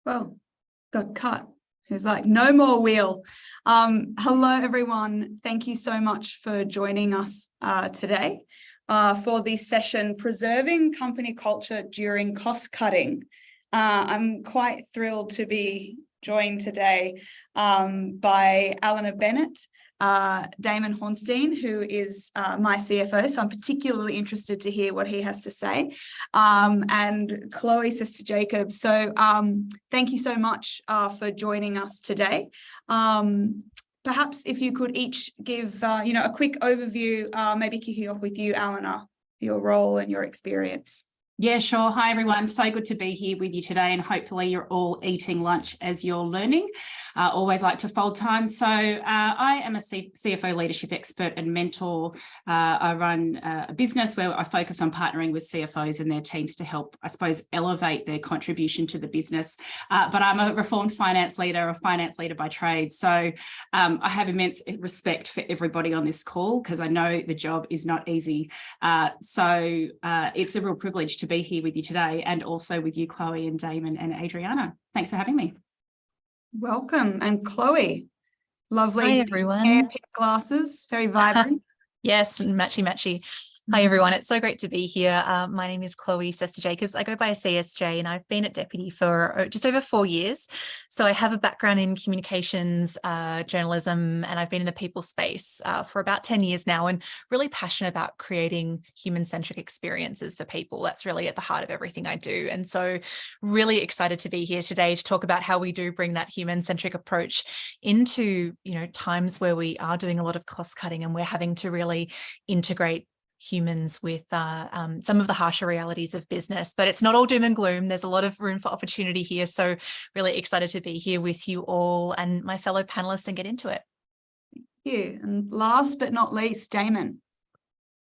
Well, got cut. Who's like, no more wheel. Hello, everyone. Thank you so much for joining us today for the session, Preserving Company Culture During Cost Cutting. I'm quite thrilled to be joined today by Alana Bennett, Damon Hornstein, who is my CFO, so I'm particularly interested to hear what he has to say, and Chloe Sister Jacobs. So thank you so much for joining us today. Perhaps if you could each give a quick overview, maybe kicking off with you, Alana, your role and your experience. Yeah, sure. Hi, everyone. So good to be here with you today, and hopefully you're all eating lunch as you're learning. Always like to fold time. So I am a CFO leadership expert and mentor. I run a business where I focus on partnering with CFOs and their teams to help, I suppose, elevate their contribution to the business. But I'm a reformed finance leader by trade. So I have immense respect for everybody on this call because I know the job is not easy. So it's a real privilege to be here with you today, and also with you, Chloe and Damon and Adriana. Thanks for having me. Welcome. And Chloe, lovely. Hi, everyone. Hair, pink glasses, very vibrant. Yes, and matchy. Hi, everyone. It's so great to be here. My name is Chloe Sister Jacobs. I go by CSJ, and I've been at Deputy for just over 4 years. So I have a background in communications, journalism, and I've been in the people space for about 10 years now, and really passionate about creating human-centric experiences for people. That's really at the heart of everything I do. And so really excited to be here today to talk about how we do bring that human-centric approach into, times where we are doing a lot of cost cutting and we're having to really integrate humans with some of the harsher realities of business. But it's not all doom and gloom. There's a lot of room for opportunity here. So really excited to be here with you all and my fellow panelists and get into it. Thank you. And last but not least, Damon.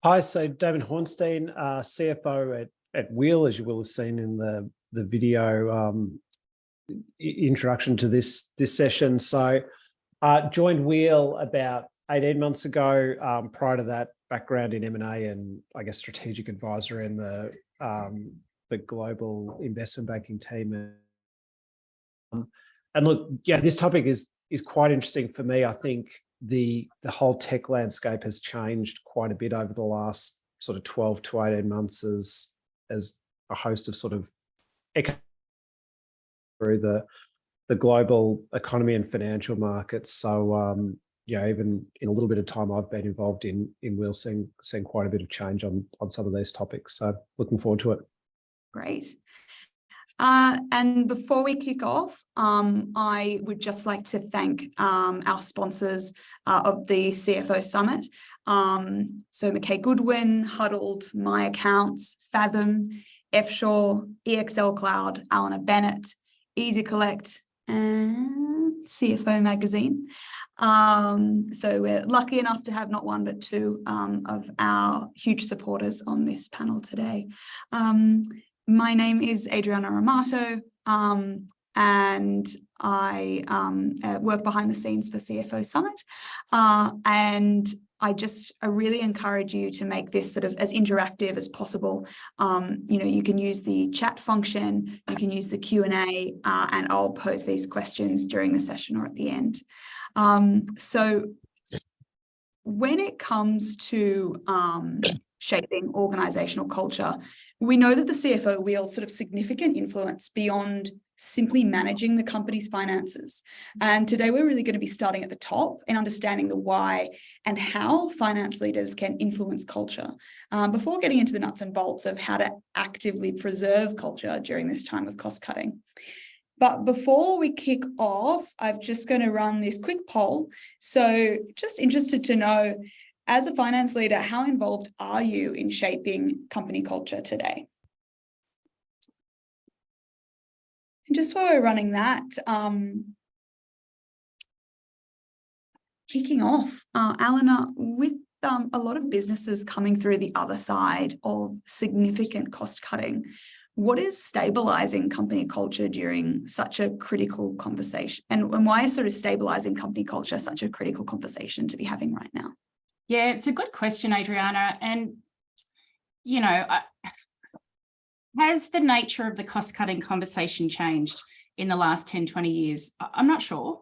Hi, so Damon Hornstein, CFO at Wheel, as you will have seen in the video introduction to this session. So joined Wheel about 18 months ago. Prior to that, background in M&A and I guess strategic advisor in the global investment banking team. And look, yeah, this topic is quite interesting for me. I think the whole tech landscape has changed quite a bit over the last sort of 12 to 18 months as a host of sort of through the global economy and financial markets. So even in a little bit of time I've been involved in Wheel, seeing quite a bit of change on some of these topics. So looking forward to it. Great. And before we kick off, I would just like to thank our sponsors of the CFO Summit. So McKay Goodwin, Huddled, My Accounts, Fathom, FShaw, EXL Cloud, Alana Bennett, Easy Collect, and CFO Magazine. So we're lucky enough to have not one but two of our huge supporters on this panel today. My name is Adriana Amato, and I work behind the scenes for CFO Summit. And I really encourage you to make this sort of as interactive as possible. You can use the chat function, you can use the Q&A, and I'll pose these questions during the session or at the end. So when it comes to shaping organizational culture, we know that the CFO wields sort of significant influence beyond simply managing the company's finances. And today we're really going to be starting at the top and understanding the why and how finance leaders can influence culture before getting into the nuts and bolts of how to actively preserve culture during this time of cost cutting. But before we kick off, I'm just going to run this quick poll. So just interested to know, as a finance leader, how involved are you in shaping company culture today? And just while we're running that, kicking off, Alana, with a lot of businesses coming through the other side of significant cost cutting, what is stabilizing company culture during such a critical conversation? And why is sort of stabilizing company culture such a critical conversation to be having right now? Yeah, it's a good question, Adriana. And, has the nature of the cost-cutting conversation changed? in the last 10, 20 years? I'm not sure.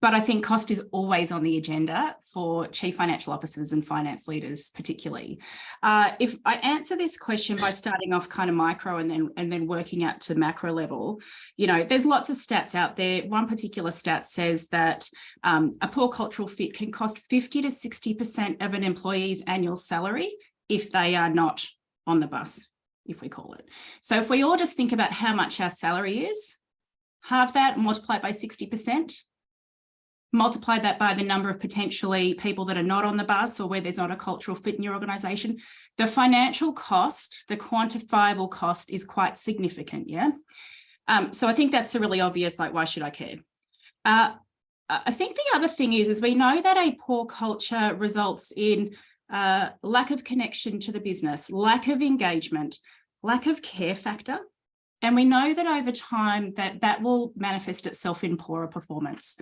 But I think cost is always on the agenda for chief financial officers and finance leaders, particularly. If I answer this question by starting off kind of micro and then working out to macro level, you know, there's lots of stats out there. One particular stat says that a poor cultural fit can cost 50 to 60% of an employee's annual salary if they are not on the bus, if we call it. So if we all just think about how much our salary is, halve that, multiply it by 60%, multiply that by the number of potentially people that are not on the bus or where there's not a cultural fit in your organisation, the financial cost, the quantifiable cost is quite significant, yeah? So I think that's a really obvious, like, why should I care? I think the other thing is we know that a poor culture results in lack of connection to the business, lack of engagement, lack of care factor. And we know that over time that will manifest itself in poorer performance.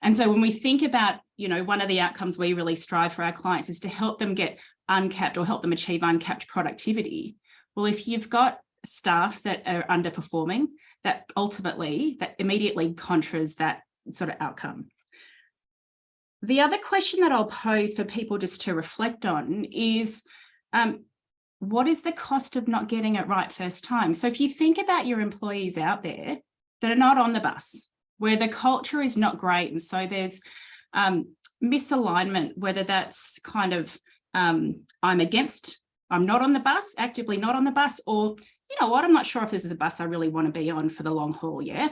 And so when we think about, you know, one of the outcomes we really strive for our clients is to help them get uncapped or help them achieve uncapped productivity. Well, if you've got staff that are underperforming, that immediately contras that sort of outcome. The other question that I'll pose for people just to reflect on is, what is the cost of not getting it right first time? So if you think about your employees out there that are not on the bus, where the culture is not great, and so there's misalignment, whether that's kind of I'm not on the bus, actively not on the bus, or, you know what, I'm not sure if this is a bus I really want to be on for the long haul, yeah?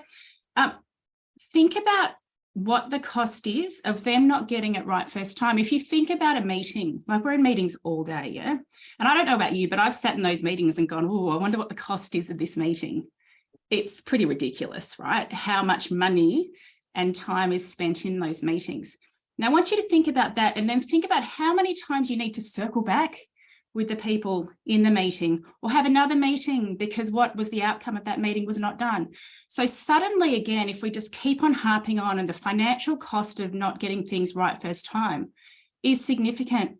Think about what the cost is of them not getting it right first time. If you think about a meeting, like we're in meetings all day, yeah? And I don't know about you, but I've sat in those meetings and gone, oh, I wonder what the cost is of this meeting. It's pretty ridiculous, right? How much money and time is spent in those meetings. Now, I want you to think about that and then think about how many times you need to circle back with the people in the meeting or have another meeting because what was the outcome of that meeting was not done. So suddenly, again, if we just keep on harping on and the financial cost of not getting things right first time is significant,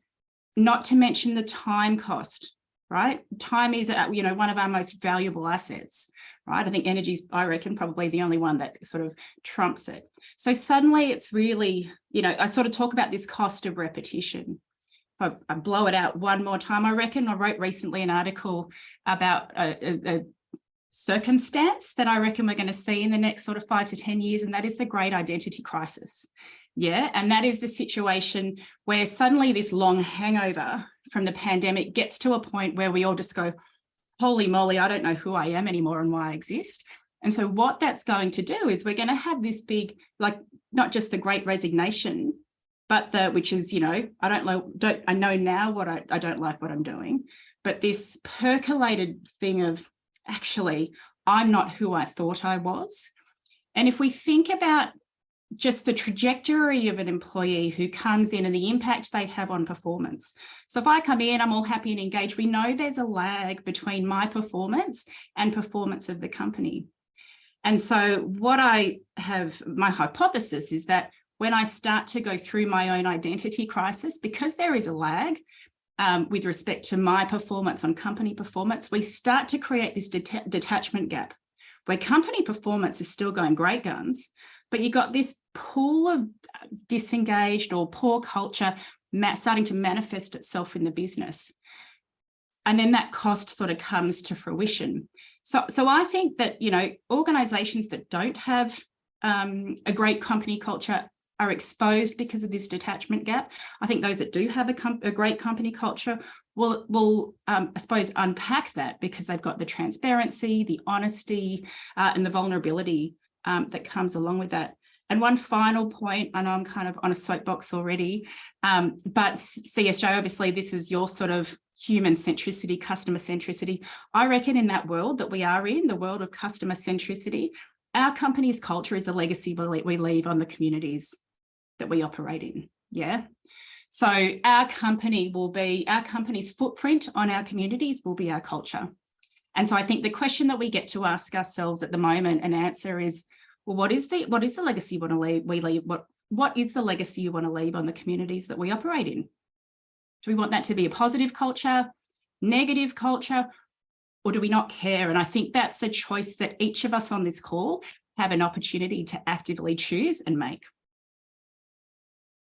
not to mention the time cost. Right? Time is, you know, one of our most valuable assets, right? I think energy is, I reckon, probably the only one that sort of trumps it. So suddenly it's really, you know, I sort of talk about this cost of repetition. If I blow it out one more time, I reckon I wrote recently an article about a circumstance that I reckon we're going to see in the next sort of 5 to 10 years, and that is the great identity crisis. Yeah, and that is the situation where suddenly this long hangover from the pandemic gets to a point where we all just go, holy moly, I don't know who I am anymore and why I exist. And so what that's going to do is we're going to have this big, like, not just the great resignation, but which is, you know, I know now what I don't like what I'm doing, but this percolated thing of actually, I'm not who I thought I was. And if we think about just the trajectory of an employee who comes in and the impact they have on performance. So if I come in, I'm all happy and engaged, we know there's a lag between my performance and performance of the company. And so what I have, my hypothesis is that when I start to go through my own identity crisis, because there is a lag with respect to my performance on company performance, we start to create this detachment gap where company performance is still going great guns, but you got this pool of disengaged or poor culture starting to manifest itself in the business. And then that cost sort of comes to fruition. So I think that, you know, organizations that don't have a great company culture are exposed because of this detachment gap. I think those that do have a great company culture will I suppose, unpack that because they've got the transparency, the honesty, and the vulnerability that comes along with that. And one final point, I know I'm kind of on a soapbox already, but CSJ, obviously this is your sort of human centricity, customer centricity. I reckon in that world that we are in, the world of customer centricity, our company's culture is the legacy we leave on the communities that we operate in, yeah? So our company's footprint on our communities will be our culture. And so I think the question that we get to ask ourselves at the moment and answer is, well, what is the legacy we want to leave? What is the legacy you want to leave on the communities that we operate in? Do we want that to be a positive culture, negative culture? or do we not care? And I think that's a choice that each of us on this call have an opportunity to actively choose and make.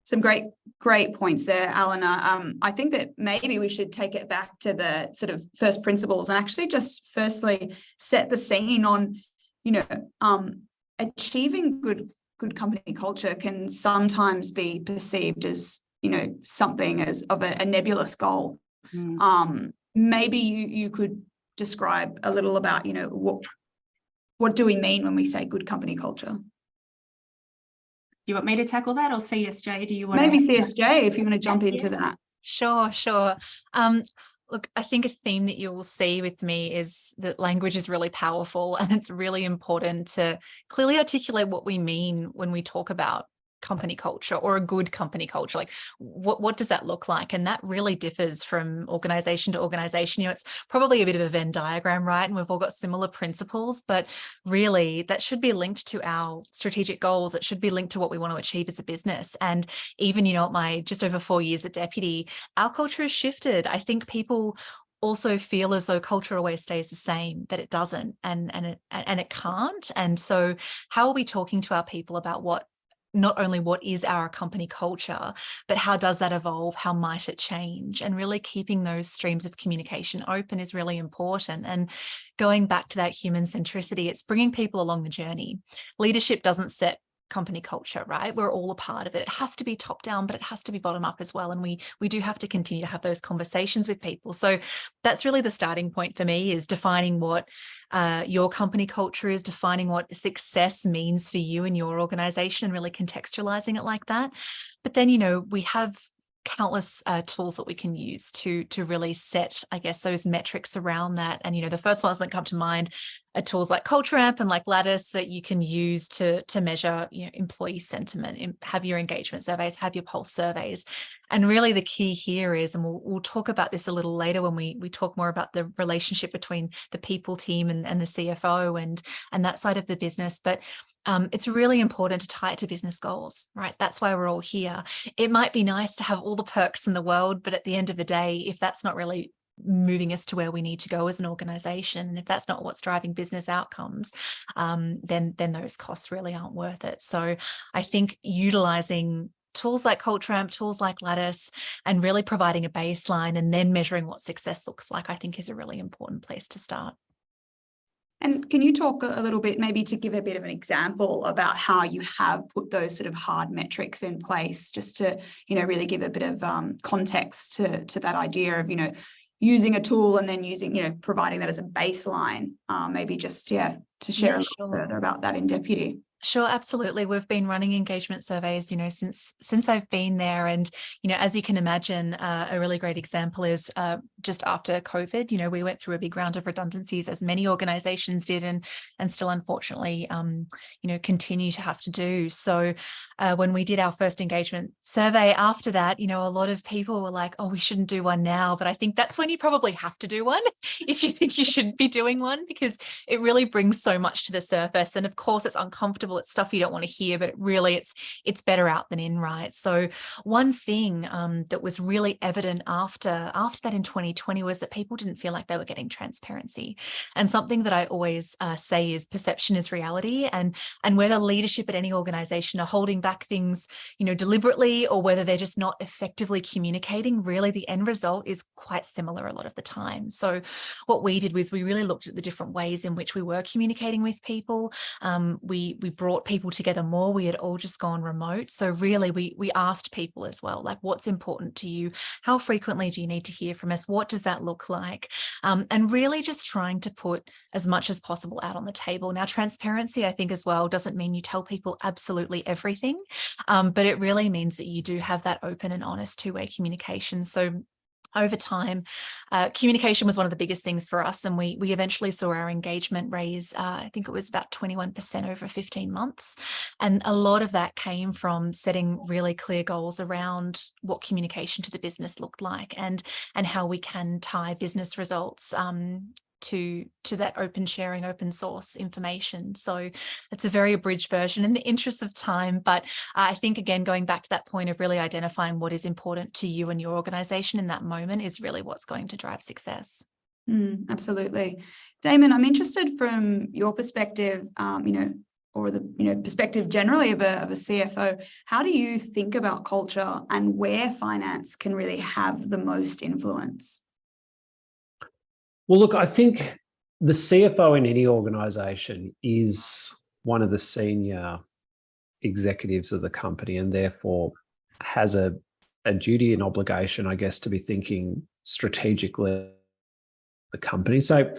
Some great points there, Alana. I think that maybe we should take it back to the sort of first principles and actually just firstly set the scene on, achieving good company culture can sometimes be perceived as, something as of a nebulous goal. Maybe you could describe a little about, what do we mean when we say good company culture? Do you want me to tackle that, or CSJ? Do you want maybe CSJ if you want to jump into that? Sure. Look, I think a theme that you will see with me is that language is really powerful, and it's really important to clearly articulate what we mean when we talk about company culture or a good company culture. Like what does that look like? And that really differs from organization to organization. It's probably a bit of a Venn diagram, right? And we've all got similar principles, but really that should be linked to our strategic goals. It should be linked to what we want to achieve as a business. And even, at my just over 4 years at Deputy, our culture has shifted. I think people also feel as though culture always stays the same, that it doesn't, and it can't. And so how are we talking to our people about not only what is our company culture, but how does that evolve? How might it change? And really keeping those streams of communication open is really important. And going back to that human centricity, it's bringing people along the journey. Leadership doesn't set company culture, right? We're all a part of it. It has to be top down, but it has to be bottom up as well. And we do have to continue to have those conversations with people. So that's really the starting point for me, is defining what your company culture is, defining what success means for you and your organization, and really contextualizing it like that. But then, we have countless tools that we can use to really set, I guess, those metrics around that. And, the first ones that come to mind are tools like Culture Amp and like Lattice that you can use to measure, employee sentiment, have your engagement surveys, have your pulse surveys. And really the key here is, and we'll talk about this a little later when we talk more about the relationship between the people team and the CFO and that side of the business. But it's really important to tie it to business goals, right? That's why we're all here. It might be nice to have all the perks in the world, but at the end of the day, if that's not really moving us to where we need to go as an organization, and if that's not what's driving business outcomes, then those costs really aren't worth it. So I think utilizing tools like Culture Amp, tools like Lattice, and really providing a baseline and then measuring what success looks like, I think is a really important place to start. And can you talk a little bit, maybe to give a bit of an example about how you have put those sort of hard metrics in place, just to, really give a bit of context to that idea of, using a tool and then using, providing that as a baseline, maybe just, to share a little further about that in Deputy. Sure, absolutely. We've been running engagement surveys, since I've been there. And, as you can imagine, a really great example is just after COVID, we went through a big round of redundancies, as many organizations did, and still, unfortunately, continue to have to do. So when we did our first engagement survey after that, a lot of people were like, oh, we shouldn't do one now. But I think that's when you probably have to do one if you think you shouldn't be doing one, because it really brings so much to the surface. And of course, it's uncomfortable. It's stuff you don't want to hear, but really it's better out than in, right? So one thing that was really evident after that in 2020 was that people didn't feel like they were getting transparency. And something that I always say is perception is reality, and whether leadership at any organization are holding back things, deliberately, or whether they're just not effectively communicating, really the end result is quite similar a lot of the time. So what we did was we really looked at the different ways in which we were communicating with people. We brought people together more. We had all just gone remote. So really we asked people as well, like, what's important to you? How frequently do you need to hear from us? What does that look like? And really just trying to put as much as possible out on the table. Now, transparency, I think as well, doesn't mean you tell people absolutely everything, but it really means that you do have that open and honest two-way communication. So over time, communication was one of the biggest things for us, and we eventually saw our engagement raise, I think it was about 21% over 15 months. And a lot of that came from setting really clear goals around what communication to the business looked like, and how we can tie business results to that open sharing, open source information. So it's a very abridged version in the interest of time, but I think, again, going back to that point of really identifying what is important to you and your organization in that moment is really what's going to drive success. Absolutely. Damon, I'm interested from your perspective, or the, perspective generally of a CFO, how do you think about culture and where finance can really have the most influence? Well, look, I think the CFO in any organization is one of the senior executives of the company and therefore has a duty and obligation, I guess, to be thinking strategically the company. So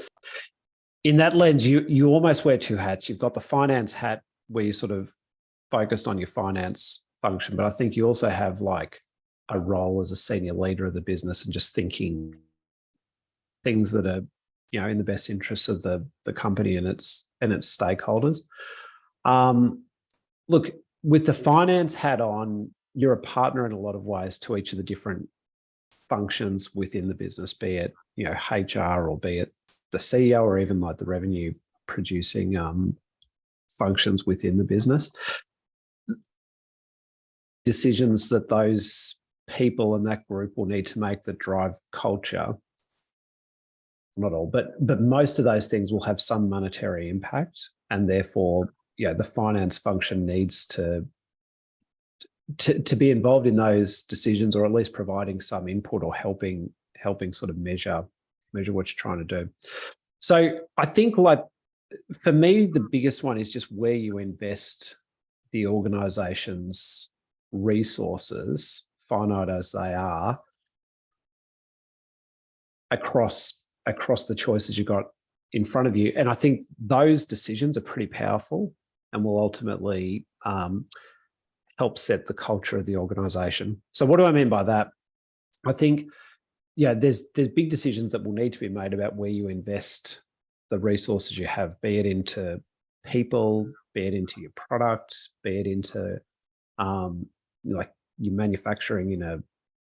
in that lens, you almost wear two hats. You've got the finance hat where you sort of focused on your finance function, but I think you also have like a role as a senior leader of the business and just thinking things that are, in the best interests of the company and its stakeholders. Look, with the finance hat on, you're a partner in a lot of ways to each of the different functions within the business, be it, HR or be it the CEO or even like the revenue producing functions within the business. Decisions that those people in that group will need to make that drive culture, not all, but most of those things will have some monetary impact, and therefore, the finance function needs to be involved in those decisions, or at least providing some input or helping sort of measure what you're trying to do. So I think, like, for me, the biggest one is just where you invest the organization's resources, finite as they are, across the choices you got in front of you. And I think those decisions are pretty powerful and will ultimately help set the culture of the organization. So what do I mean by that? I think, there's big decisions that will need to be made about where you invest the resources you have, be it into people, be it into your product, be it into like your manufacturing in a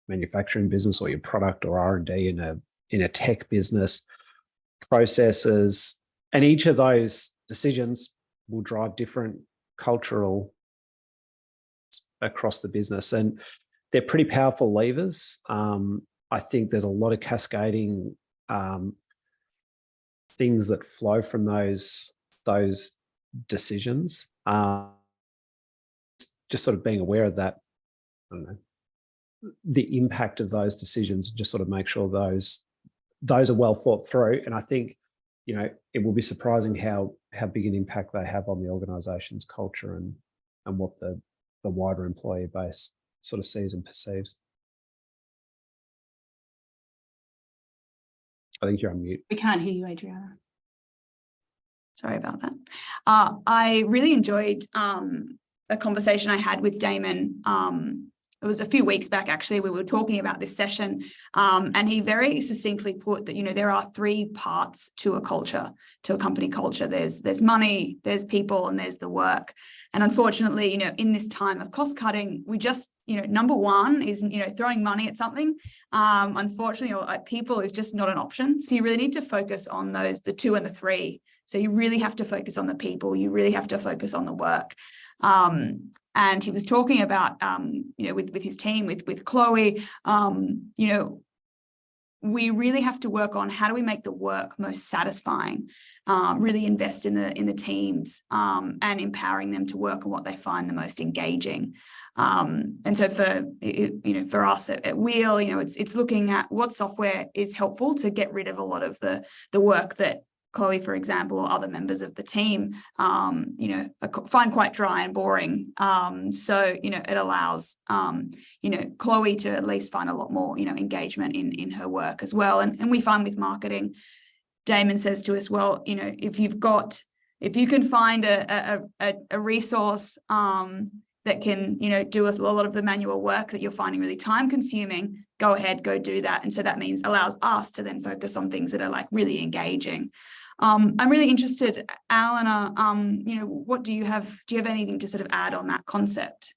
manufacturing business, or your product or R&D in a tech business, processes. And each of those decisions will drive different cultural across the business. And they're pretty powerful levers. I think there's a lot of cascading things that flow from those decisions. Just sort of being aware of that, I don't know, the impact of those decisions, just sort of make sure those are well thought through. And I think, it will be surprising how big an impact they have on the organization's culture and what the wider employee base sort of sees and perceives. I think you're on mute. We can't hear you, Adriana. Sorry about that. I really enjoyed a conversation I had with Damon. It was a few weeks back, actually. We were talking about this session, and he very succinctly put that, there are three parts to a culture, to a company culture. There's money, there's people, and there's the work. And unfortunately, in this time of cost cutting, we just, number one is, throwing money at something. Unfortunately, or people is just not an option. So you really need to focus on the two and the three. So you really have to focus on the people. You really have to focus on the work. And he was talking about, with his team, with Chloe, we really have to work on how do we make the work most satisfying, really invest in the teams, and empowering them to work on what they find the most engaging. And so for us at Wheel, it's looking at what software is helpful to get rid of a lot of the work that Chloe, for example, or other members of the team, find quite dry and boring. So, it allows, Chloe to at least find a lot more, engagement in her work as well. And we find with marketing, Damon says to us, well, if you can find a resource that can, do a lot of the manual work that you're finding really time consuming, go ahead, go do that. And so that means allows us to then focus on things that are like really engaging. I'm really interested, Alana, what do you have anything to sort of add on that concept?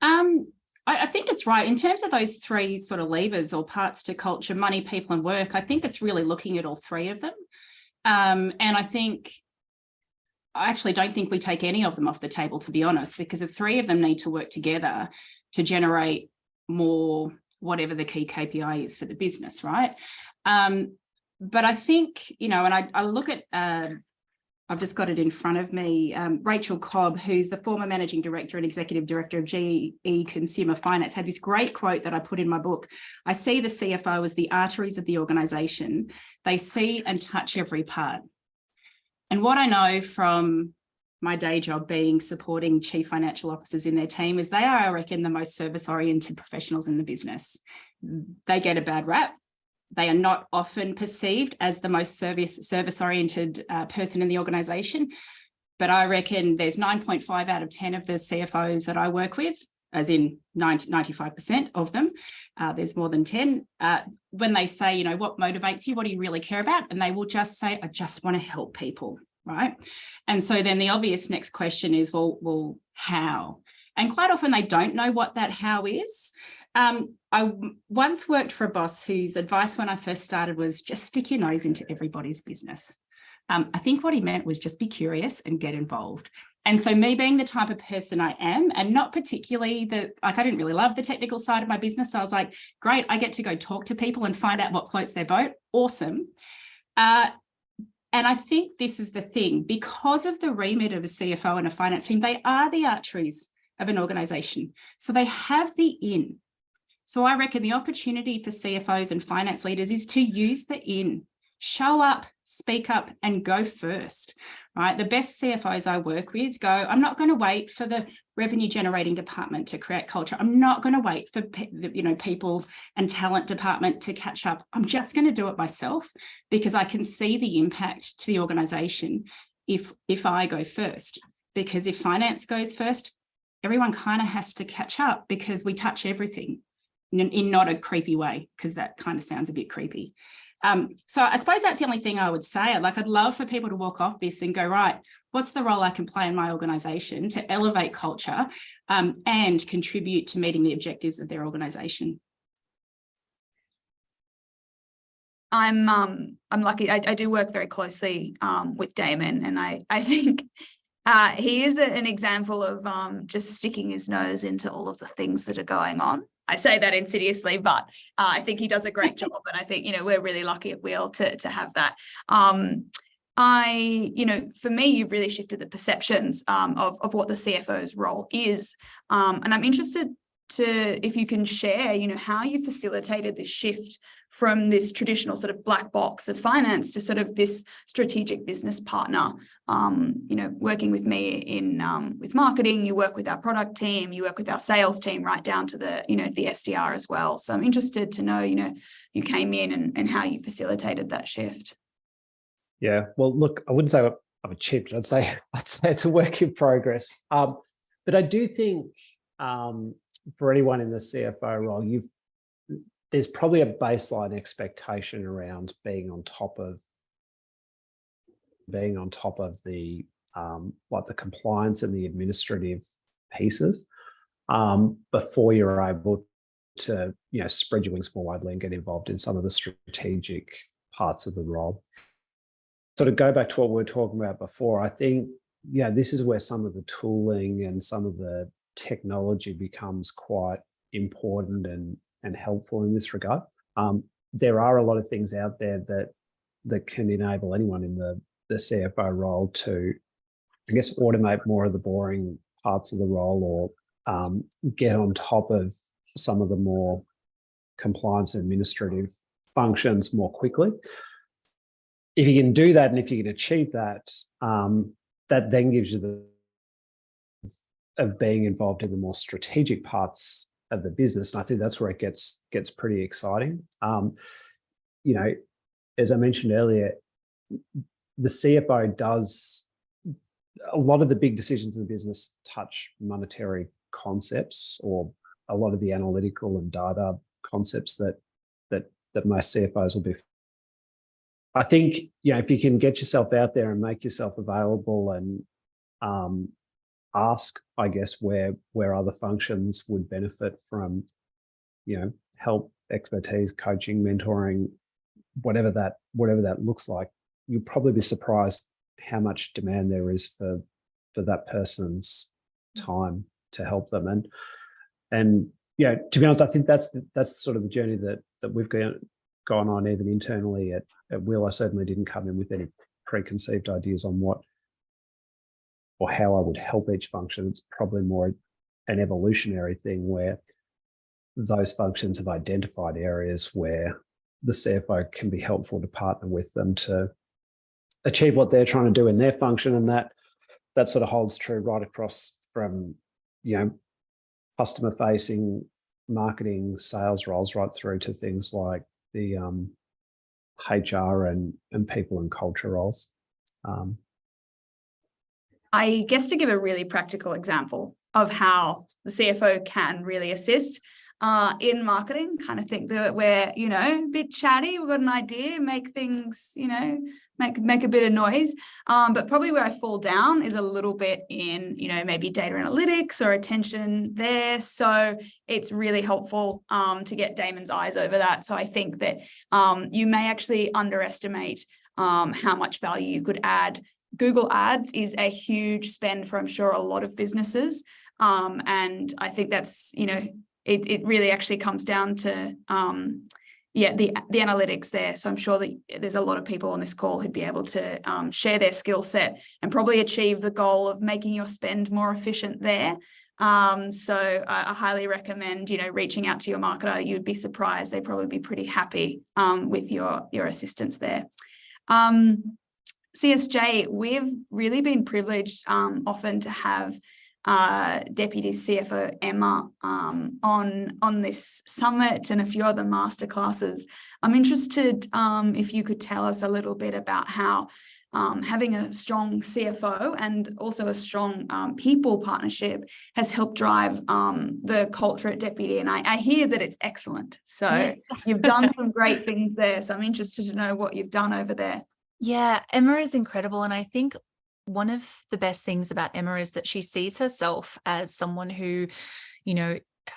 I think it's right. In terms of those three sort of levers or parts to culture, money, people, and work, I think it's really looking at all three of them. And I actually don't think we take any of them off the table, to be honest, because the three of them need to work together to generate more, whatever the key KPI is for the business, right? But I think, you know, and I look at, I've just got it in front of me, Rachel Cobb, who's the former managing director and executive director of GE Consumer Finance, had this great quote that I put in my book. I see the CFO as the arteries of the organisation. They see and touch every part. And what I know from my day job being supporting chief financial officers in their team is they are, I reckon, the most service-oriented professionals in the business. They get a bad rap. They are not often perceived as the most service-oriented person in the organisation. But I reckon there's 9.5 out of 10 of the CFOs that I work with, as in 95% of them. There's more than 10. When they say, you know, what motivates you? What do you really care about? And they will just say, I just want to help people, right? And so then the obvious next question is, well, how? And quite often they don't know what that how is. I once worked for a boss whose advice when I first started was just stick your nose into everybody's business. I think what he meant was just be curious and get involved. And so me being the type of person I am, and not particularly I didn't really love the technical side of my business. So I was like, great, I get to go talk to people and find out what floats their boat. Awesome. And I think this is the thing, because of the remit of a CFO and a finance team, they are the arteries of an organisation. So they have the in. So I reckon the opportunity for CFOs and finance leaders is to use the in, show up, speak up, and go first, right? The best CFOs I work with go, I'm not going to wait for the revenue generating department to create culture. I'm not going to wait for, people and talent department to catch up. I'm just going to do it myself because I can see the impact to the organisation if I go first. Because if finance goes first, everyone kind of has to catch up because we touch everything in not a creepy way, because that kind of sounds a bit creepy. So I suppose that's the only thing I would say. Like, I'd love for people to walk off this and go, right, what's the role I can play in my organisation to elevate culture and contribute to meeting the objectives of their organisation? I'm lucky. I do work very closely with Damon, and I think he is an example of just sticking his nose into all of the things that are going on. I say that insidiously, but I think he does a great job. And I think, we're really lucky at Wheel to have that. For me, you've really shifted the perceptions of what the CFO's role is. And I'm interested if you can share, how you facilitated this shift from this traditional sort of black box of finance to sort of this strategic business partner. Working with me with marketing, you work with our product team, you work with our sales team, right down to the SDR as well. So I'm interested to know, you came in and how you facilitated that shift. Yeah, well, look, I wouldn't say I'm a chip. I'd say it's a work in progress. But I do think for anyone in the CFO role, there's probably a baseline expectation around being on top of the the compliance and the administrative pieces before you're able to spread your wings more widely and get involved in some of the strategic parts of the role. So to go back to what we were talking about before, I think this is where some of the tooling and some of the technology becomes quite important and helpful in this regard. There are a lot of things out there that can enable anyone in the CFO role to, I guess, automate more of the boring parts of the role or get on top of some of the more compliance and administrative functions more quickly. If you can do that and if you can achieve that, that then gives you of being involved in the more strategic parts of the business. And I think that's where it gets pretty exciting. As I mentioned earlier, the CFO does a lot of the big decisions in the business touch monetary concepts or a lot of the analytical and data concepts that most CFOs will be. I think, if you can get yourself out there and make yourself available and ask, I guess, where other functions would benefit from, help, expertise, coaching, mentoring, whatever that looks like, you'll probably be surprised how much demand there is for that person's time to help them. And to be honest, I think that's sort of the journey that we've gone on even internally at Will. I certainly didn't come in with any preconceived ideas on what or how I would help each function. It's probably more an evolutionary thing where those functions have identified areas where the CFO can be helpful to partner with them to achieve what they're trying to do in their function. And that sort of holds true right across from, customer facing, marketing, sales roles, right through to things like the HR and people and culture roles. I guess to give a really practical example of how the CFO can really assist in marketing, kind of think that we're, a bit chatty, we've got an idea, make things, make a bit of noise. But probably where I fall down is a little bit in, maybe data analytics or attention there. So it's really helpful to get Damon's eyes over that. So I think that you may actually underestimate how much value you could add. Google Ads is a huge spend for, I'm sure, a lot of businesses. And I think that's, it really actually comes down to, the analytics there. So I'm sure that there's a lot of people on this call who'd be able to share their skill set and probably achieve the goal of making your spend more efficient there. So I highly recommend, reaching out to your marketer. You'd be surprised. They'd probably be pretty happy with your assistance there. CSJ, we've really been privileged often to have Deputy CFO Emma on this summit and a few other masterclasses. I'm interested if you could tell us a little bit about how having a strong CFO and also a strong people partnership has helped drive the culture at Deputy. And I hear that it's excellent. So yes. You've done some great things there. So I'm interested to know what you've done over there. Yeah, Emma is incredible. And I think one of the best things about Emma is that she sees herself as someone who,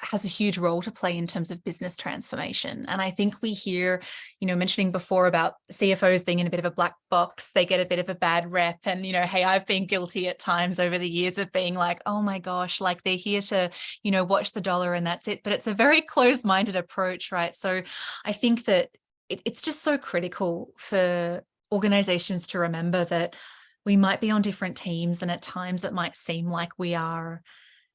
has a huge role to play in terms of business transformation. And I think we hear, mentioning before about CFOs being in a bit of a black box, they get a bit of a bad rep. And, hey, I've been guilty at times over the years of being like, oh my gosh, like they're here to, watch the dollar and that's it. But it's a very closed-minded approach, right? So I think that it's just so critical for organizations to remember that we might be on different teams, and at times it might seem like we are,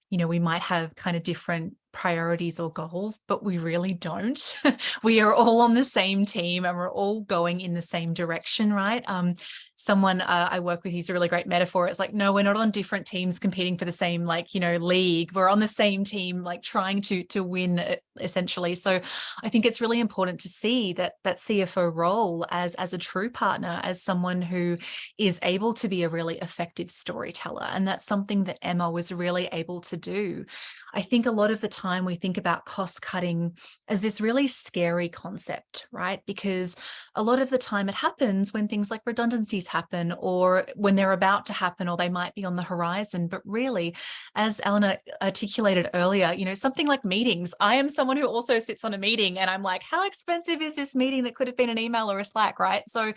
we might have kind of different priorities or goals, but we really don't. We are all on the same team and we're all going in the same direction, right? Someone I work with used a really great metaphor. It's like, no, we're not on different teams competing for the same, league. We're on the same team, trying to win, essentially. So I think it's really important to see that CFO role as a true partner, as someone who is able to be a really effective storyteller. And that's something that Emma was really able to do. I think a lot of the time we think about cost cutting as this really scary concept, right? Because a lot of the time it happens when things like redundancies happen, or when they're about to happen, or they might be on the horizon. But really, as Eleanor articulated earlier, something like meetings. I am someone who also sits on a meeting and I'm like, how expensive is this meeting that could have been an email or a Slack, right? So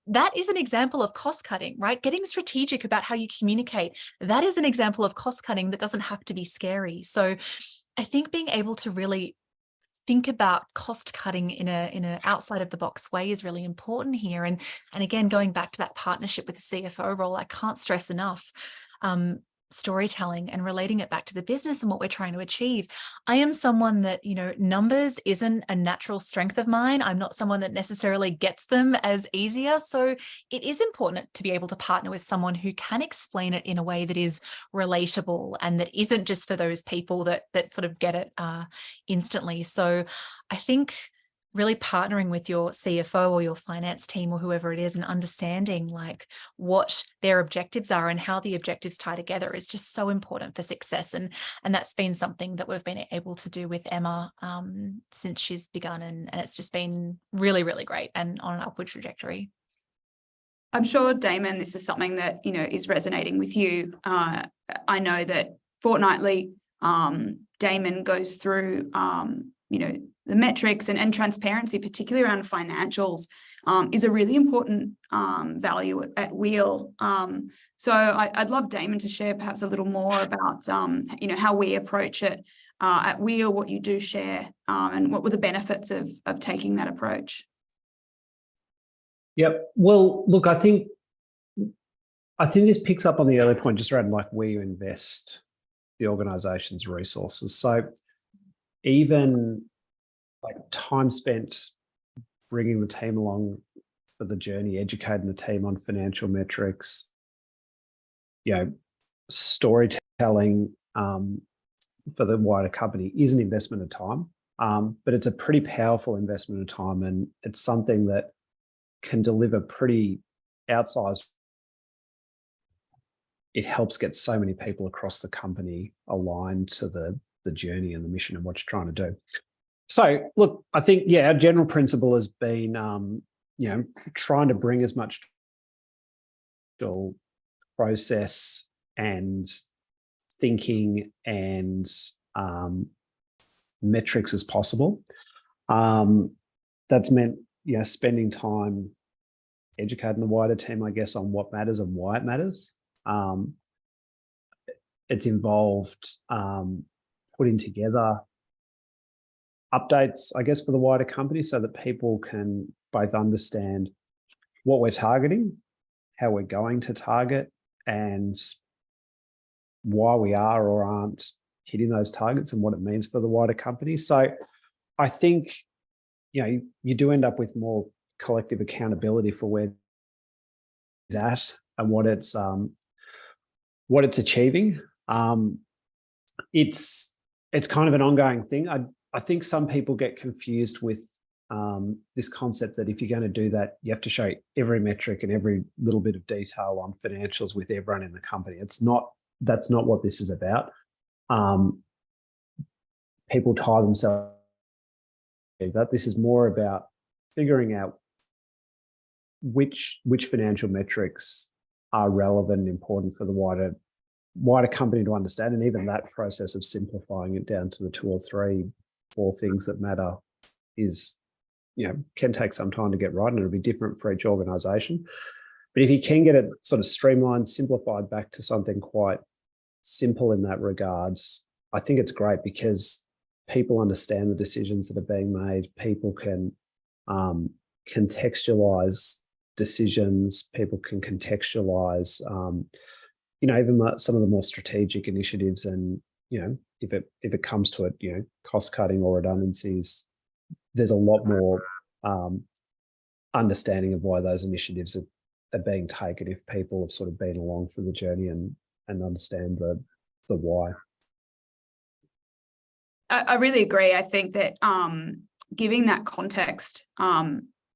that is an example of cost cutting, right? Getting strategic about how you communicate. That is an example of cost cutting that doesn't have to be scary. So I think being able to really think about cost cutting in a outside of the box way is really important here. And again, going back to that partnership with the CFO role, I can't stress enough storytelling and relating it back to the business and what we're trying to achieve. I am someone that, numbers isn't a natural strength of mine. I'm not someone that necessarily gets them as easier. So it is important to be able to partner with someone who can explain it in a way that is relatable and that isn't just for those people that sort of get it instantly. So I think really partnering with your CFO or your finance team or whoever it is and understanding what their objectives are and how the objectives tie together is just so important for success. And that's been something that we've been able to do with Emma since she's begun. And it's just been really, really great and on an upward trajectory. I'm sure, Damon, this is something that, is resonating with you. I know that fortnightly, Damon goes through, the metrics and transparency, particularly around financials, is a really important value at Wheel. So I'd love Damon to share perhaps a little more about, how we approach it at Wheel, what you do share, and what were the benefits of taking that approach. Yep. Well, look, I think this picks up on the earlier point just around like where you invest the organization's resources. So even like time spent bringing the team along for the journey, educating the team on financial metrics, storytelling for the wider company is an investment of time, but it's a pretty powerful investment of time, and it's something that can deliver pretty outsized. It helps get so many people across the company aligned to the journey and the mission of what you're trying to do. So, look, I think, our general principle has been, trying to bring as much process and thinking and metrics as possible. That's meant, spending time educating the wider team, I guess, on what matters and why it matters. It's involved putting together updates, I guess, for the wider company so that people can both understand what we're targeting, how we're going to target, and why we are or aren't hitting those targets and what it means for the wider company. So I think, you do end up with more collective accountability for where it's at and what it's achieving. It's kind of an ongoing thing. I think some people get confused with this concept that if you're going to do that, you have to show every metric and every little bit of detail on financials with everyone in the company. That's not what this is about. People tie themselves to that. This is more about figuring out which financial metrics are relevant and important for the wider company to understand, and even that process of simplifying it down to the 2 or 3, 4 things that matter is, can take some time to get right, and it'll be different for each organization. But if you can get it sort of streamlined, simplified back to something quite simple in that regards, I think it's great because people understand the decisions that are being made. People can contextualize decisions. People can contextualize, even some of the more strategic initiatives. And, if it comes to it, cost cutting or redundancies, there's a lot more understanding of why those initiatives are being taken if people have sort of been along for the journey and understand the why. I really agree. I think that giving that context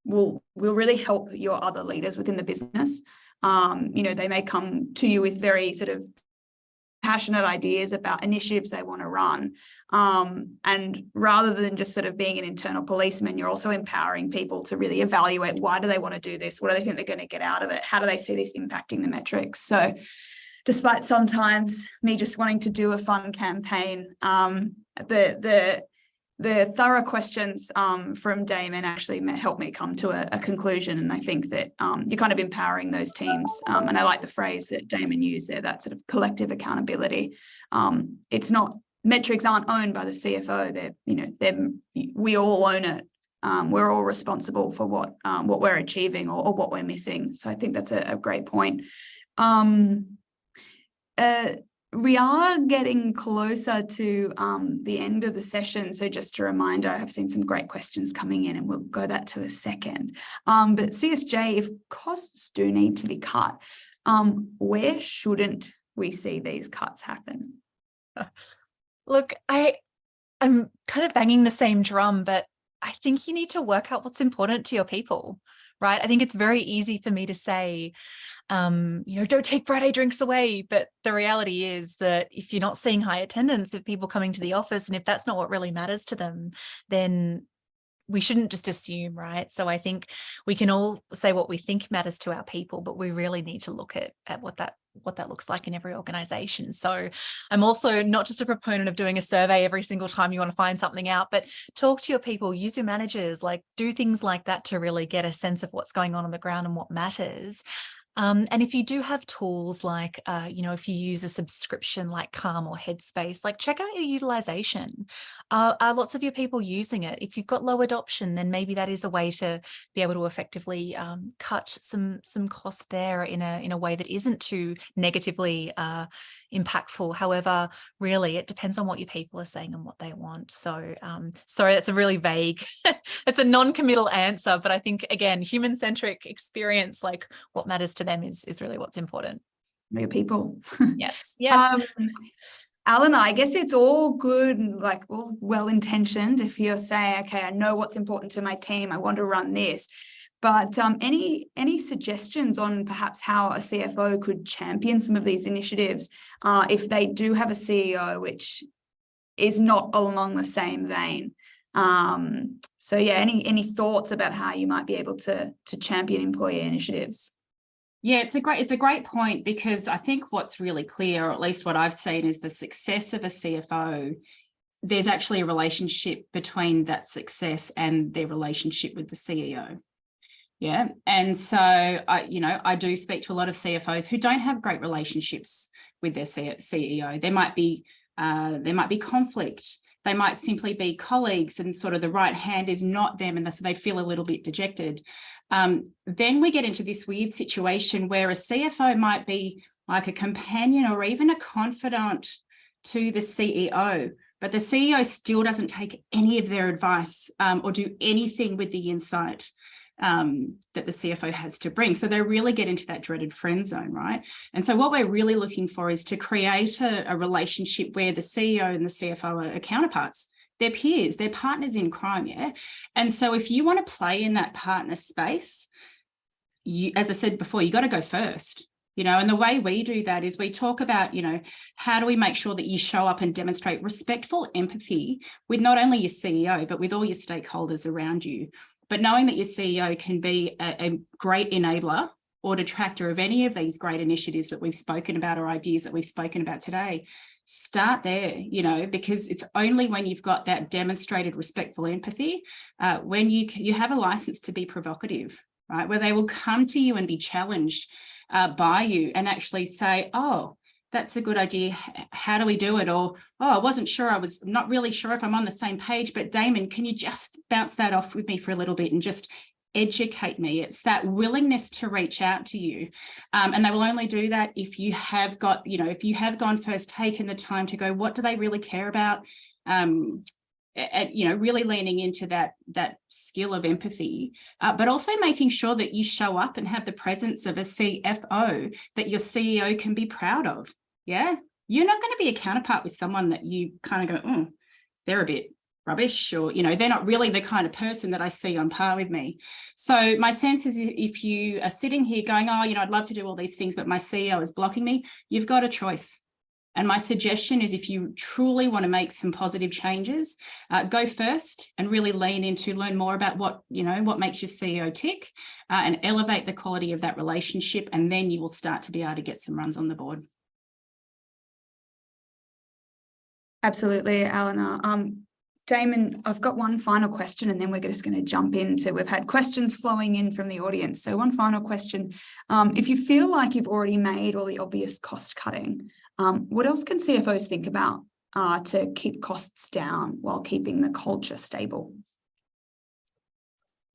will really help your other leaders within the business. They may come to you with very sort of passionate ideas about initiatives they want to run. And rather than just sort of being an internal policeman, you're also empowering people to really evaluate, why do they want to do this? What do they think they're going to get out of it? How do they see this impacting the metrics? So despite sometimes me just wanting to do a fun campaign, the thorough questions from Damon actually helped me come to a conclusion. And I think that you're kind of empowering those teams. And I like the phrase that Damon used there, that sort of collective accountability. It's not, metrics aren't owned by the CFO. We all own it. We're all responsible for what we're achieving or what we're missing. So I think that's a great point. We are getting closer to the end of the session. So just a reminder, I have seen some great questions coming in and we'll go that to a second. But CSJ, if costs do need to be cut, where shouldn't we see these cuts happen? Look, I'm kind of banging the same drum, but I think you need to work out what's important to your people, right? I think it's very easy for me to say, don't take Friday drinks away. But the reality is that if you're not seeing high attendance of people coming to the office, and if that's not what really matters to them, then we shouldn't just assume, right? So I think we can all say what we think matters to our people, but we really need to look at what that looks like in every organization. So I'm also not just a proponent of doing a survey every single time you want to find something out, but talk to your people, use your managers, do things like that to really get a sense of what's going on the ground and what matters. And if you do have tools like, if you use a subscription like Calm or Headspace, like check out your utilization. Are lots of your people using it? If you've got low adoption, then maybe that is a way to be able to effectively cut some costs there in a way that isn't too negatively impactful. However, really, it depends on what your people are saying and what they want. So sorry, that's a really vague, it's a non-committal answer, but I think, again, human-centric experience, like what matters to them is really what's important. Your people. Yes. Alan, I guess it's all good and like all well-intentioned if you're saying, okay, I know what's important to my team, I want to run this. But any suggestions on perhaps how a CFO could champion some of these initiatives if they do have a CEO which is not along the same vein? So yeah, any thoughts about how you might be able to champion employee initiatives? Yeah, it's a great point, because I think what's really clear, or at least what I've seen, is the success of a CFO. There's actually a relationship between that success and their relationship with the CEO. Yeah. And so I do speak to a lot of CFOs who don't have great relationships with their CEO. There might be conflict. They might simply be colleagues and sort of the right hand is not them, and so they feel a little bit dejected. Then we get into this weird situation where a CFO might be like a companion or even a confidant to the CEO, but the CEO still doesn't take any of their advice or do anything with the insight that the CFO has to bring. So they really get into that dreaded friend zone, right? And so what we're really looking for is to create a relationship where the CEO and the CFO are counterparts. They're peers, they're partners in crime, yeah? And so if you want to play in that partner space, as I said before, you got to go first. And the way we do that is we talk about, how do we make sure that you show up and demonstrate respectful empathy with not only your CEO, but with all your stakeholders around you. But knowing that your CEO can be a great enabler or detractor of any of these great initiatives that we've spoken about or ideas that we've spoken about today, start there, because it's only when you've got that demonstrated respectful empathy, when you have a license to be provocative, right? Where they will come to you and be challenged by you and actually say, oh, that's a good idea. How do we do it? Or, oh, I wasn't sure. I was not really sure if I'm on the same page, but Damon, can you just bounce that off with me for a little bit and just educate me? It's that willingness to reach out to you. And they will only do that if you have got, if you have gone first, taken the time to go, what do they really care about? Really leaning into that skill of empathy, but also making sure that you show up and have the presence of a CFO that your CEO can be proud of. Yeah, you're not going to be a counterpart with someone that you kind of go, they're a bit rubbish, or they're not really the kind of person that I see on par with me. So my sense is, if you are sitting here going, I'd love to do all these things, but my CEO is blocking me, you've got a choice. And my suggestion is, if you truly want to make some positive changes, go first and really learn more about what makes your CEO tick, and elevate the quality of that relationship. And then you will start to be able to get some runs on the board. Absolutely, Eleanor. Damon, I've got one final question, and then we're just going to jump into, we've had questions flowing in from the audience. So one final question. If you feel like you've already made all the obvious cost cutting, what else can CFOs think about to keep costs down while keeping the culture stable?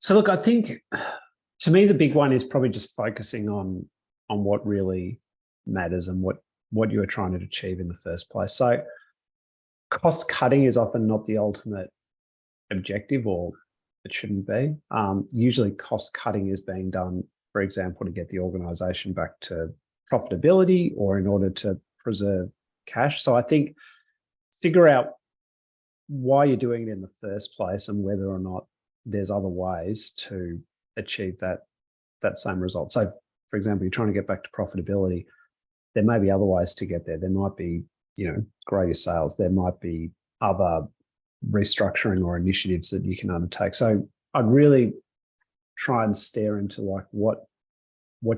So look, I think to me, the big one is probably just focusing on what really matters and what you are trying to achieve in the first place. So cost cutting is often not the ultimate objective, or it shouldn't be. Usually cost cutting is being done, for example, to get the organization back to profitability or in order to preserve cash. So I think figure out why you're doing it in the first place and whether or not there's other ways to achieve that same result. So for example, you're trying to get back to profitability. There may be other ways to get there. There might be, grow your sales. There might be other restructuring or initiatives that you can undertake. So I'd really try and stare into like what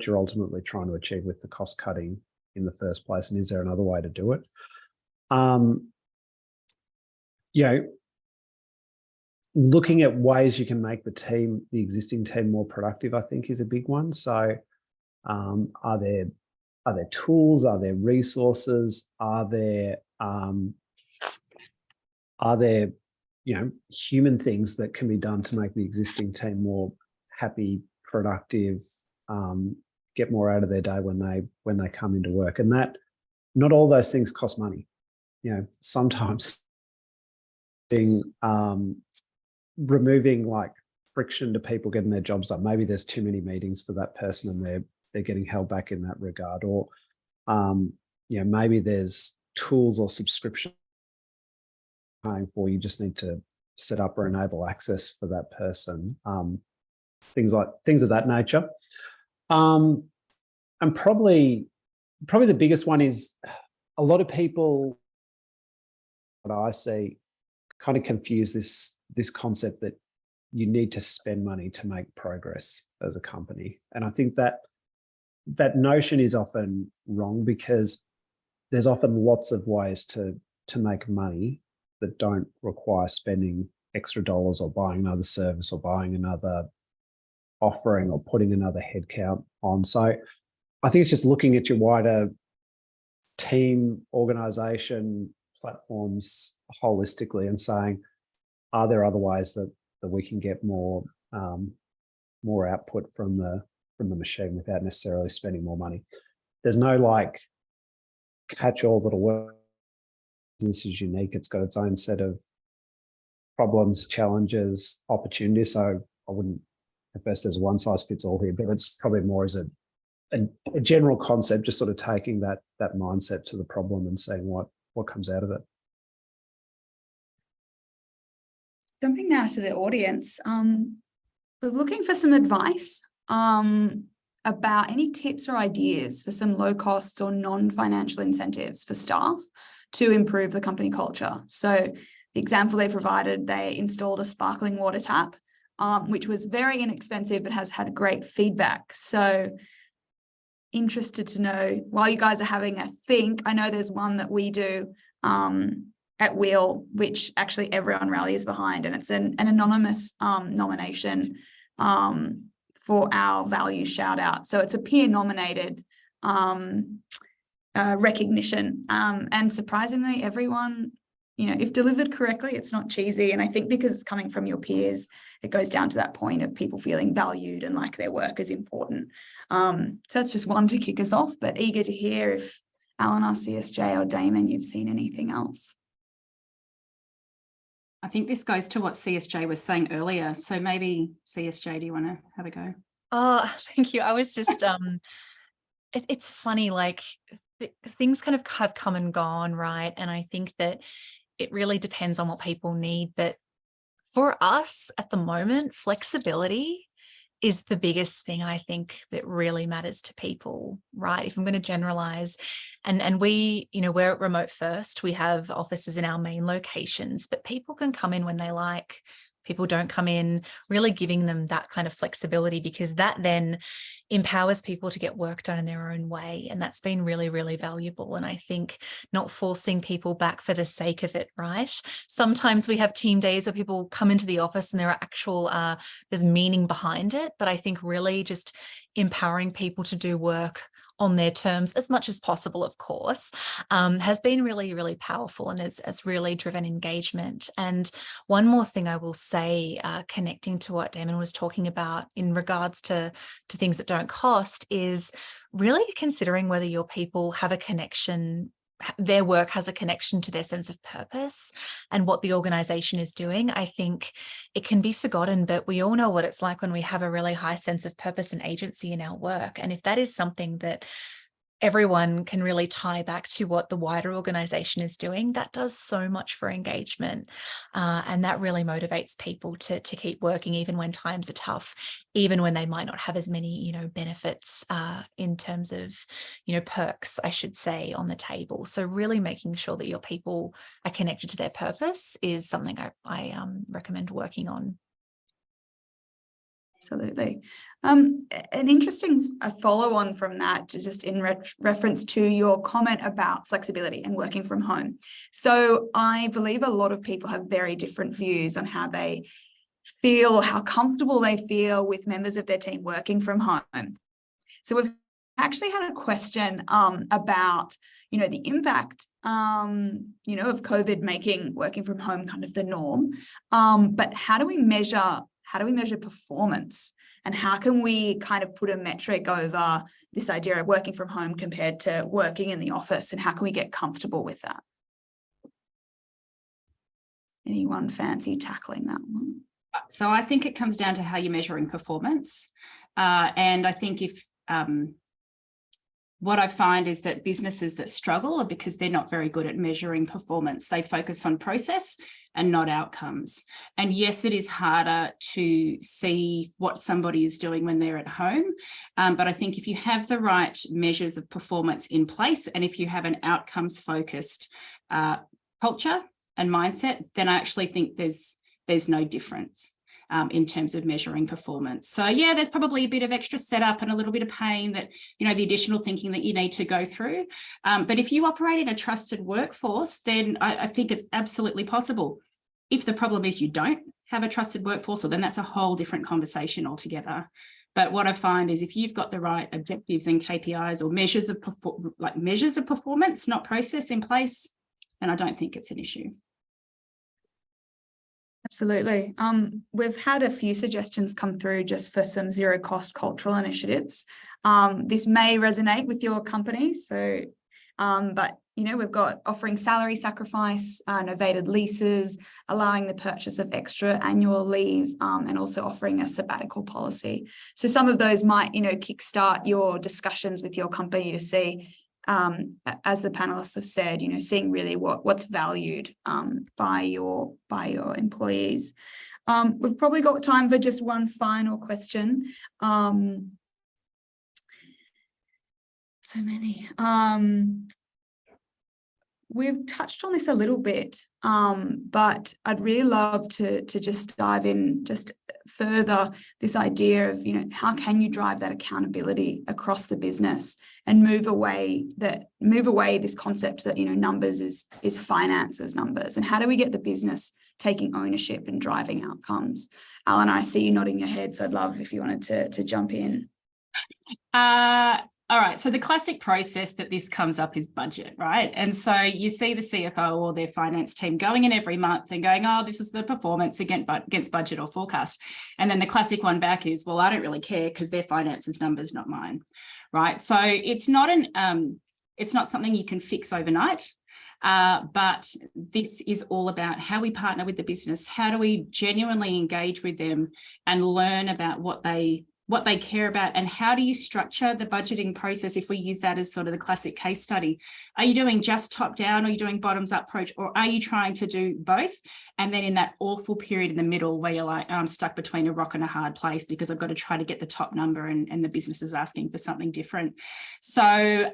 you're ultimately trying to achieve with the cost cutting in the first place, and is there another way to do it? Looking at ways you can make the existing team more productive, I think, is a big one. So Are there tools? Are there resources? Are there human things that can be done to make the existing team more happy, productive, get more out of their day when they come into work? And that, not all those things cost money. Sometimes removing like friction to people getting their jobs done. Maybe there's too many meetings for that person and they're getting held back in that regard. Or maybe there's tools or subscription paying for, you just need to set up or enable access for that person. Things of that nature. And probably the biggest one is a lot of people, what I see, kind of confuse this concept that you need to spend money to make progress as a company. And I think that notion is often wrong, because there's often lots of ways to make money that don't require spending extra dollars or buying another service or buying another offering or putting another headcount on. So I think it's just looking at your wider team, organization, platforms holistically and saying, are there other ways that we can get more output from the machine without necessarily spending more money? There's no like catch-all that'll work. Business is unique. It's got its own set of problems, challenges, opportunities. So I wouldn't, at best, there's one size fits all here, but it's probably more as a general concept, just sort of taking that mindset to the problem and seeing what comes out of it. Jumping now to the audience, we're looking for some advice about any tips or ideas for some low cost or non-financial incentives for staff to improve the company culture. So the example they provided, they installed a sparkling water tap, which was very inexpensive, but has had great feedback. So interested to know, while you guys are having a think, I know there's one that we do at Wheel, which actually everyone rallies behind, and it's an anonymous nomination for our value shout out. So it's a peer nominated recognition, and surprisingly everyone, if delivered correctly, it's not cheesy. And I think because it's coming from your peers, it goes down to that point of people feeling valued and like their work is important. So that's just one to kick us off, but eager to hear if Alan, our CSJ, or Damon, you've seen anything else. I think this goes to what CSJ was saying earlier. So maybe CSJ, do you want to have a go? Oh, thank you. I was just, it's funny, like things kind of have come and gone, right? And I think that it really depends on what people need. But for us at the moment, flexibility is the biggest thing I think that really matters to people, right? If I'm going to generalize, and we, we're remote first, we have offices in our main locations, but people can come in when they like. People don't come in, really giving them that kind of flexibility, because that then empowers people to get work done in their own way. And that's been really, really valuable. And I think not forcing people back for the sake of it, right? Sometimes we have team days where people come into the office and there are actual, there's meaning behind it. But I think really just empowering people to do work on their terms as much as possible, of course, has been really, really powerful and has really driven engagement. And one more thing I will say, connecting to what Damon was talking about in regards to things that don't cost, is really considering whether your people have a connection, their work has a connection to their sense of purpose and what the organization is doing. I think it can be forgotten, but we all know what it's like when we have a really high sense of purpose and agency in our work. And if that is something that everyone can really tie back to what the wider organization is doing, that does so much for engagement. And that really motivates people to keep working, even when times are tough, even when they might not have as many, benefits in terms of, perks, I should say, on the table. So really making sure that your people are connected to their purpose is something I recommend working on. Absolutely. An interesting follow-on from that, just in reference to your comment about flexibility and working from home. So I believe a lot of people have very different views on how they feel, how comfortable they feel with members of their team working from home. So we've actually had a question about, the impact, of COVID making working from home kind of the norm. But how do we measure performance? And how can we kind of put a metric over this idea of working from home compared to working in the office? And how can we get comfortable with that? Anyone fancy tackling that one? So I think it comes down to how you're measuring performance. And I think if what I find is that businesses that struggle are because they're not very good at measuring performance. They focus on process and not outcomes. And yes, it is harder to see what somebody is doing when they're at home. But I think if you have the right measures of performance in place, and if you have an outcomes focused culture and mindset, then I actually think there's no difference in terms of measuring performance. So yeah, there's probably a bit of extra setup and a little bit of pain that, the additional thinking that you need to go through. But if you operate in a trusted workforce, then I think it's absolutely possible. If the problem is you don't have a trusted workforce, well, then that's a whole different conversation altogether. But what I find is if you've got the right objectives and KPIs or measures of performance, not process in place, then I don't think it's an issue. Absolutely. We've had a few suggestions come through just for some zero cost cultural initiatives. This may resonate with your company. So, but we've got offering salary sacrifice, novated leases, allowing the purchase of extra annual leave, and also offering a sabbatical policy. So some of those might, kickstart your discussions with your company to see, as the panelists have said, seeing really what's valued by your employees. We've probably got time for just one final question. So many. We've touched on this a little bit, but I'd really love to just dive in just further this idea of, how can you drive that accountability across the business and move away this concept that, numbers is finance as numbers, and how do we get the business taking ownership and driving outcomes? Alan, I see you nodding your head, so I'd love if you wanted to jump in. All right, so the classic process that this comes up is budget, right? And so you see the CFO or their finance team going in every month and going, oh, this is the performance against budget or forecast. And then the classic one back is, well, I don't really care because their finances numbers, not mine, right? So it's not something you can fix overnight. But this is all about how we partner with the business. How do we genuinely engage with them and learn about what they care about, and how do you structure the budgeting process if we use that as sort of the classic case study? Are you doing just top down, or are you doing bottoms up approach, or are you trying to do both? And then in that awful period in the middle where you're like, I'm stuck between a rock and a hard place because I've got to try to get the top number and the business is asking for something different. So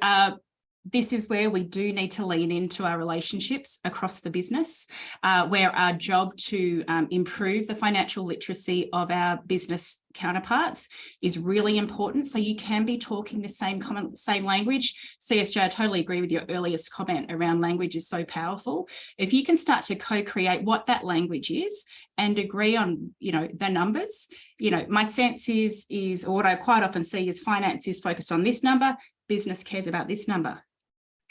this is where we do need to lean into our relationships across the business, where our job to improve the financial literacy of our business counterparts is really important. So you can be talking the same language. CSJ, I totally agree with your earliest comment around language is so powerful. If you can start to co-create what that language is and agree on, the numbers, my sense is or what I quite often see is finance is focused on this number, business cares about this number.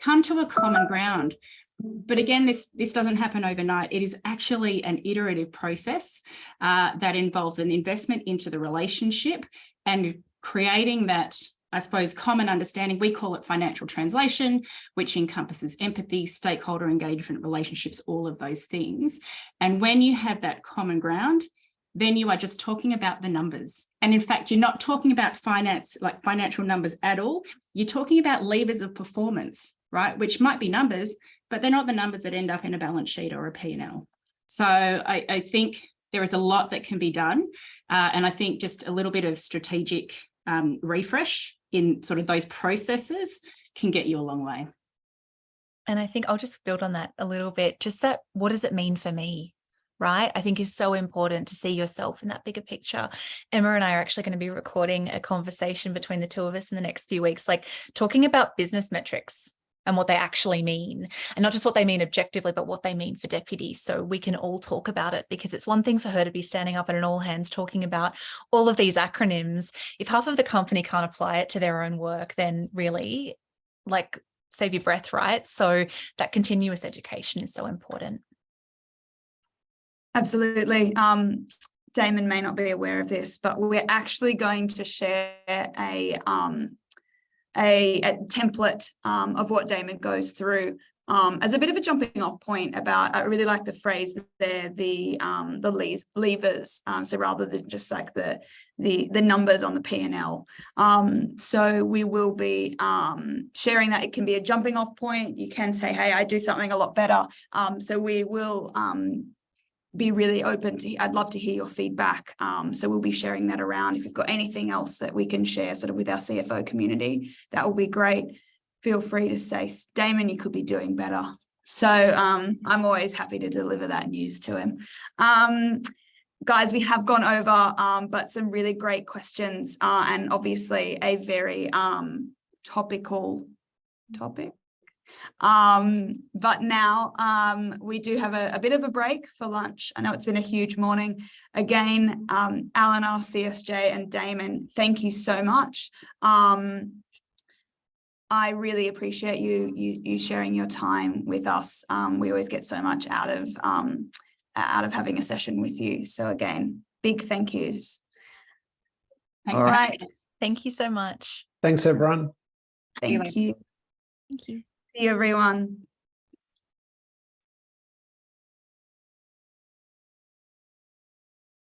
Come to a common ground. But again, this doesn't happen overnight. It is actually an iterative process that involves an investment into the relationship and creating that, I suppose, common understanding. We call it financial translation, which encompasses empathy, stakeholder engagement, relationships, all of those things. And when you have that common ground, then you are just talking about the numbers. And in fact, you're not talking about finance, like financial numbers at all. You're talking about levers of performance, right? Which might be numbers, but they're not the numbers that end up in a balance sheet or a P&L. So I think there is a lot that can be done. And I think just a little bit of strategic refresh in sort of those processes can get you a long way. And I think I'll just build on that a little bit. Just that, what does it mean for me? Right, I think is so important to see yourself in that bigger picture. Emma and I are actually going to be recording a conversation between the two of us in the next few weeks, like talking about business metrics and what they actually mean, and not just what they mean objectively, but what they mean for Deputy. So we can all talk about it, because it's one thing for her to be standing up at an all hands talking about all of these acronyms. If half of the company can't apply it to their own work, then really, like, save your breath, right? So that continuous education is so important. Absolutely. Damon may not be aware of this, but we're actually going to share a template of what Damon goes through as a bit of a jumping off point about, I really like the phrase there, the levers. So rather than just like the numbers on the P&L. So we will be sharing that. It can be a jumping off point. You can say, hey, I do something a lot better. So we will be really open to, I'd love to hear your feedback. So we'll be sharing that around. If you've got anything else that we can share sort of with our CFO community, that will be great. Feel free to say, Damon, you could be doing better. So I'm always happy to deliver that news to him. Guys, we have gone over, but some really great questions and obviously a very topical topic. But now we do have a bit of a break for lunch. I know it's been a huge morning. Again, Alan, our CSJ, and Damon, thank you so much. I really appreciate you sharing your time with us. We always get so much out of having a session with you. So again, big thank yous. Thanks. All right. Thank you so much. Thanks, everyone. Thank you. Thank you. See you, everyone.